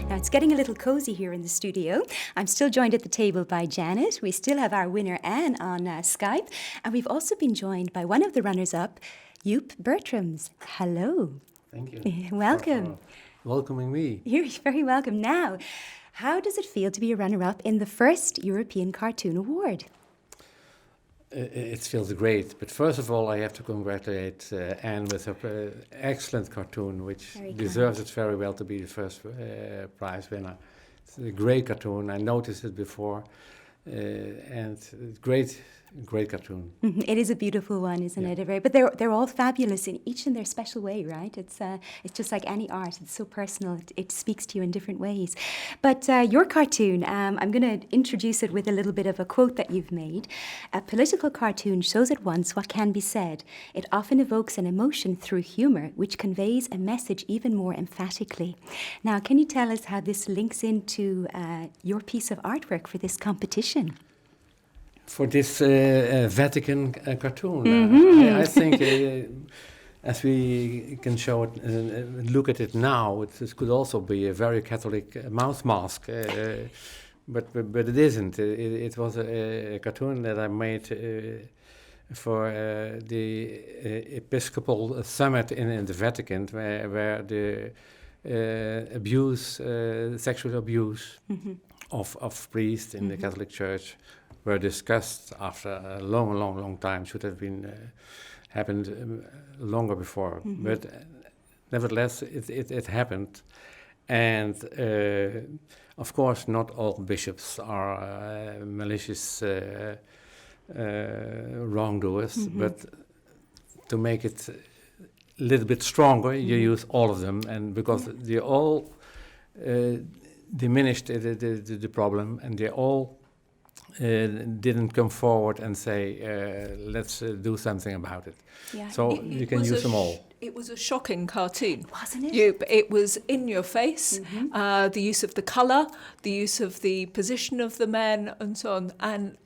Now, it's getting a little cozy here in the studio. I'm still joined at the table by Janet. We still have our winner, Anne, on Skype. And we've also been joined by one of the runners-up, Joep Bertrams. Hello. Thank you. Welcome. For welcoming me. You're very welcome. Now, how does it feel to be a runner-up in the first European Cartoon Award? It feels great, but first of all, I have to congratulate Anne with her excellent cartoon, which deserves it very well to be the first prize winner. It's a great cartoon. I noticed it before, and great cartoon. It is a beautiful one, isn't it? But they're all fabulous in each in their special way, right? It's just like any art. It's so personal. It speaks to you in different ways. But your cartoon, I'm going to introduce it with a little bit of a quote that you've made. A political cartoon shows at once what can be said. It often evokes an emotion through humor, which conveys a message even more emphatically. Now, can you tell us how this links into your piece of artwork for this competition? For this Vatican cartoon, I think as we can show it, look at it now, it could also be a very Catholic mouth mask, but it isn't. It was a cartoon that I made for the Episcopal Summit in the Vatican, where the sexual abuse of priests in the Catholic Church were discussed after a long time. Should have been happened longer before, but nevertheless, it happened. And of course, not all bishops are malicious wrongdoers, but to make it a little bit stronger, you use all of them, and because they all diminished the problem, and they all didn't come forward and say, let's do something about it. Yeah. So you can use them all. It was a shocking cartoon. Wasn't it? It was in your face, the use of the colour, the use of the position of the men and so on. And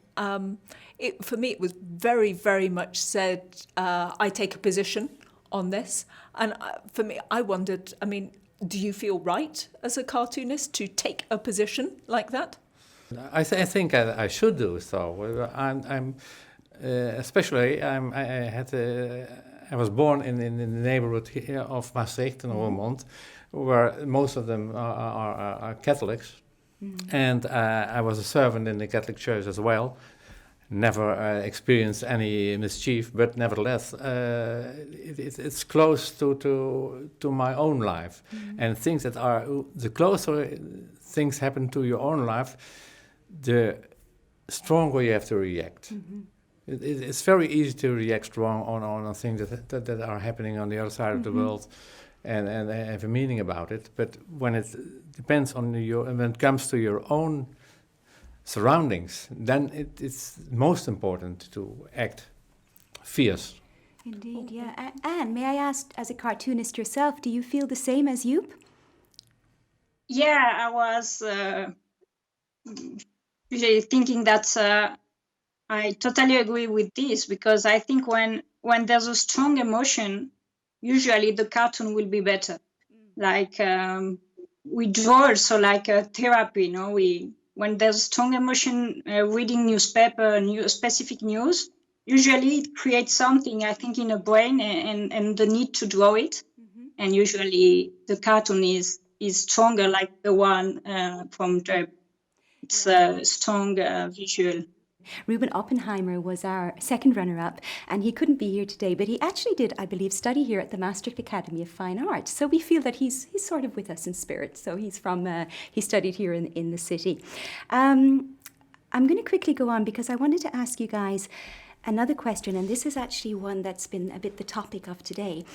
for me, it was very, very much said, I take a position on this. And for me, I wondered, do you feel right as a cartoonist to take a position like that? I think I should do so. I'm especially I was born in the neighborhood here of Maastricht in Roermond, where most of them are Catholics, and I was a servant in the Catholic Church as well. Never experienced any mischief, but nevertheless, it's close to my own life, and things that are the closer things happen to your own life, the stronger you have to react. It's very easy to react strong on things that are happening on the other side of the world, and have a meaning about it. But when it depends on when it comes to your own surroundings, then it's most important to act fierce. Indeed, yeah. Anne, may I ask, as a cartoonist yourself, do you feel the same as Joep? Yeah, I was really thinking that I totally agree with this, because I think when there's a strong emotion, usually the cartoon will be better. Like we draw also like a therapy, when there's strong emotion, reading newspaper, specific news, usually it creates something, I think, in the brain and the need to draw it. And usually the cartoon is stronger, like the one from Joep. It's a strong visual. Ruben Oppenheimer was our second runner-up, and he couldn't be here today, but he actually did, I believe, study here at the Maastricht Academy of Fine Arts. So we feel that he's sort of with us in spirit. So he studied here in the city. I'm going to quickly go on because I wanted to ask you guys another question, and this is actually one that's been a bit the topic of today,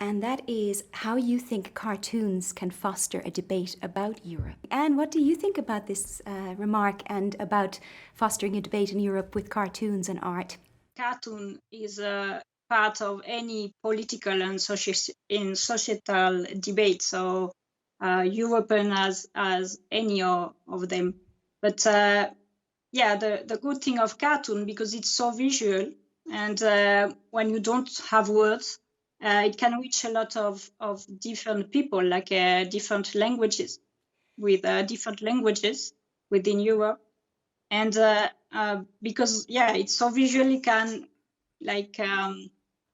and that is how you think cartoons can foster a debate about Europe. Anne, what do you think about this remark and about fostering a debate in Europe with cartoons and art? Cartoon is a part of any political and societal debate, so European as any of them. But the good thing of cartoon, because it's so visual, and when you don't have words, it can reach a lot of different people, like different languages. with different languages within Europe. And because, it so visually can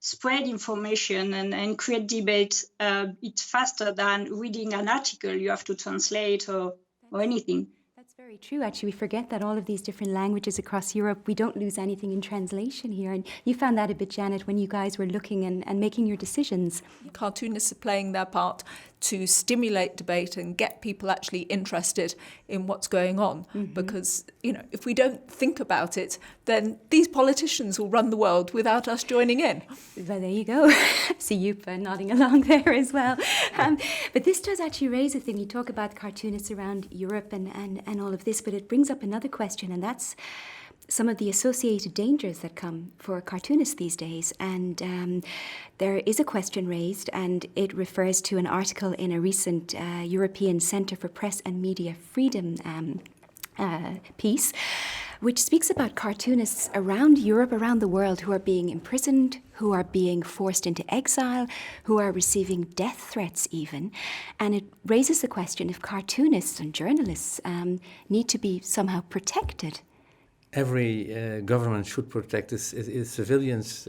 spread information and create debate it's faster than reading an article you have to translate or anything. That's very true. Actually, we forget that all of these different languages across Europe, we don't lose anything in translation here. And you found that a bit, Janet, when you guys were looking and making your decisions. Cartoonists are playing their part to stimulate debate and get people actually interested in what's going on. Because, if we don't think about it, then these politicians will run the world without us joining in. Well, there you go. See you nodding along there as well. But this does actually raise a thing. You talk about cartoonists around Europe and all of this, but it brings up another question, and that's some of the associated dangers that come for cartoonists these days. And there is a question raised, and it refers to an article in a recent European Centre for Press and Media Freedom piece, which speaks about cartoonists around Europe, around the world, who are being imprisoned, who are being forced into exile, who are receiving death threats even. And it raises the question if cartoonists and journalists need to be somehow protected. Every government should protect its civilians.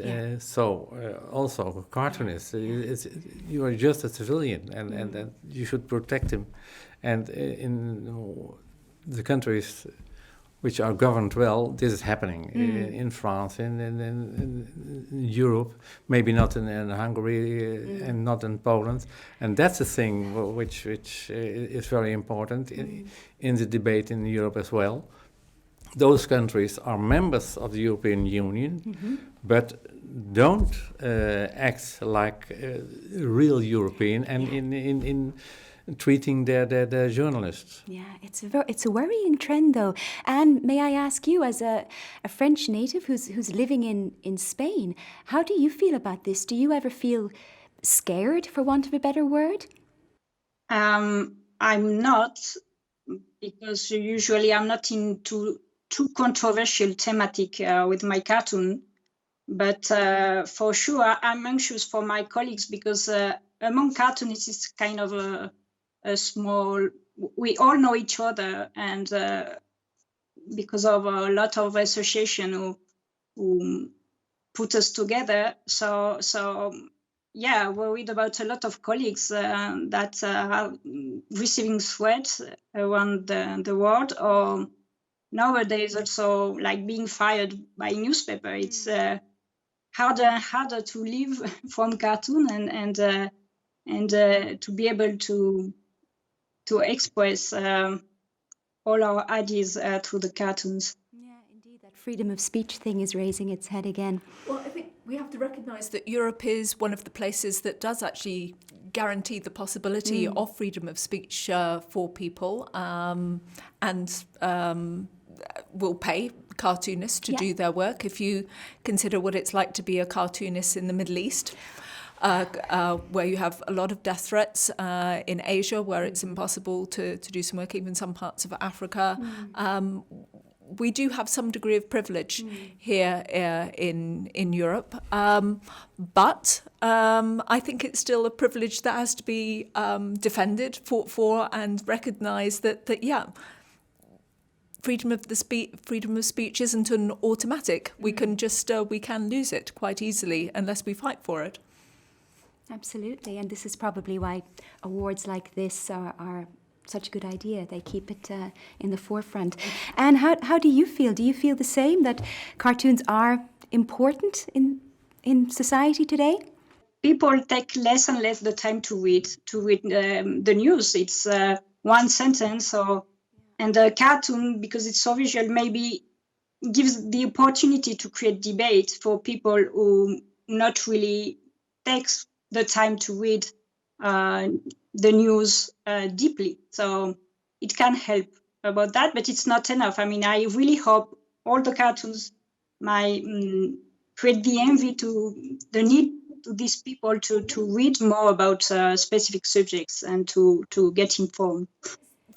Also cartoonists. You are just a civilian, and you should protect him. And in the countries which are governed well, this is happening in France, in Europe, maybe not in Hungary and not in Poland. And that's a thing which is very important in the debate in Europe as well. Those countries are members of the European Union, but don't act like real European and in treating their journalists. Yeah, it's a worrying trend, though. And may I ask you, as a French native who's living in Spain, how do you feel about this? Do you ever feel scared, for want of a better word? I'm not, because usually I'm not into too controversial thematic with my cartoon. But for sure, I'm anxious for my colleagues, because among cartoonists, it's kind of a small, we all know each other, and because of a lot of association who put us together. So worried about a lot of colleagues that are receiving threats around the world, or nowadays also like being fired by newspaper. It's harder and harder to live from cartoon and to be able to express all our ideas through the cartoons. Yeah, indeed, that freedom of speech thing is raising its head again. Well, I think we have to recognise that Europe is one of the places that does actually guarantee the possibility of freedom of speech for people, and will pay cartoonists to do their work. If you consider what it's like to be a cartoonist in the Middle East, where you have a lot of death threats, in Asia, where it's impossible to do some work, even some parts of Africa. We do have some degree of privilege here in Europe, but I think it's still a privilege that has to be defended, fought for, and recognised that freedom of speech isn't an automatic. We can we can lose it quite easily unless we fight for it. Absolutely, and this is probably why awards like this are such a good idea. They keep it in the forefront. And how do you feel? Do you feel the same, that cartoons are important in society today? People take less and less the time to read the news. It's one sentence, and a cartoon, because it's so visual, maybe gives the opportunity to create debate for people who not really takes the time to read the news deeply. So it can help about that, but it's not enough. I mean, I really hope all the cartoons might create the envy to the need to these people to read more about specific subjects and to get informed.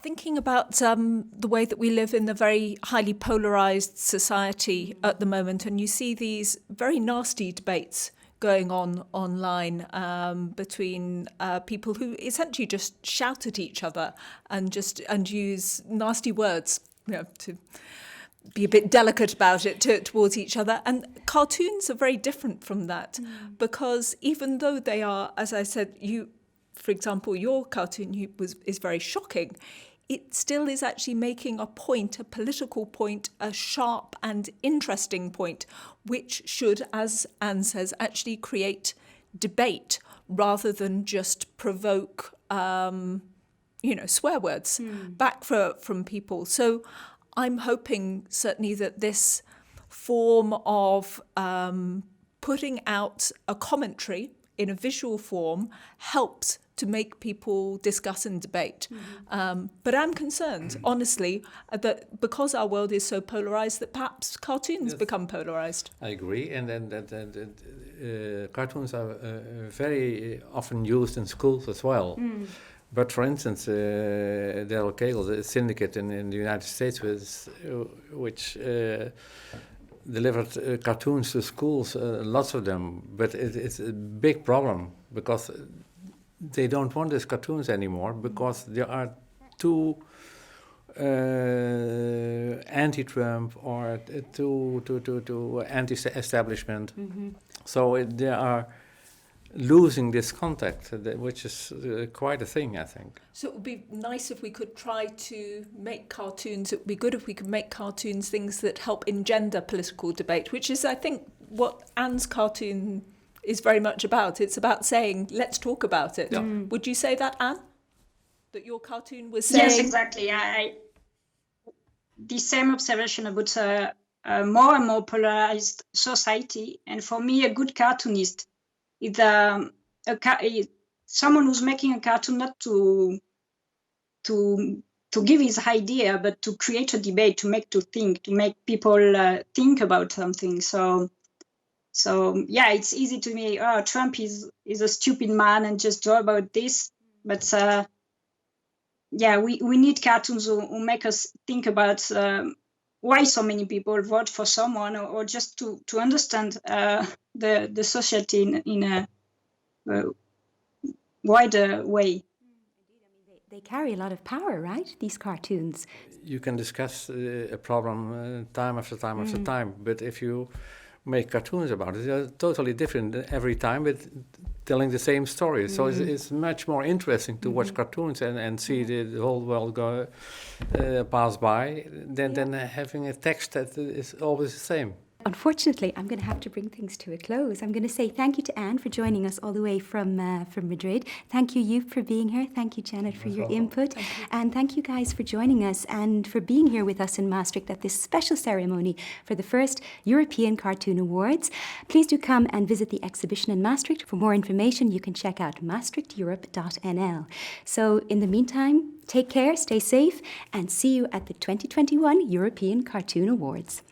Thinking about the way that we live in a very highly polarised society at the moment, and you see these very nasty debates going on online between people who essentially just shout at each other and use nasty words, to be a bit delicate about it towards each other. And cartoons are very different from that, because even though they are, as I said, for example, your cartoon is very shocking, it still is actually making a point, a political point, a sharp and interesting point, which should, as Anne says, actually create debate rather than just provoke, swear words back from people. So I'm hoping certainly that this form of putting out a commentary in a visual form helps to make people discuss and debate. But I'm concerned, honestly, that because our world is so polarised, that perhaps cartoons become polarised. I agree, and cartoons are very often used in schools as well. But for instance, Daryl Cagle, the syndicate in the United States, which delivered cartoons to schools, lots of them. But it's a big problem because they don't want these cartoons anymore because they are too anti-Trump or too anti-establishment. So they are losing this contact, which is quite a thing, I think. So it would be nice if we could try to make cartoons. It would be good if we could make cartoons things that help engender political debate, which is, I think, what Anne's cartoon is very much about. It's about saying, let's talk about it. Yeah. Would you say that, Anne? That your cartoon was saying... Yes, exactly. The same observation about a more and more polarized society. And for me, a good cartoonist is someone who's making a cartoon not to give his idea, but to create a debate, to make people think about something. So yeah, it's easy to me. Oh, Trump is a stupid man and just draw about this. But yeah, we need cartoons who make us think about why so many people vote for someone, or just to understand the society in a wider way. They carry a lot of power, right? These cartoons. You can discuss a problem time after time after time, but if you make cartoons about it, they're totally different every time, but telling the same story. So it's much more interesting to watch cartoons and see the whole world go pass by than having a text that is always the same. Unfortunately, I'm going to have to bring things to a close. I'm going to say thank you to Anne for joining us all the way from Madrid. Thank you, Joep, for being here. Thank you, Janet, for your input. And thank you guys for joining us and for being here with us in Maastricht at this special ceremony for the first European Cartoon Awards. Please do come and visit the exhibition in Maastricht. For more information, you can check out maastrichteurope.nl. So in the meantime, take care, stay safe, and see you at the 2021 European Cartoon Awards.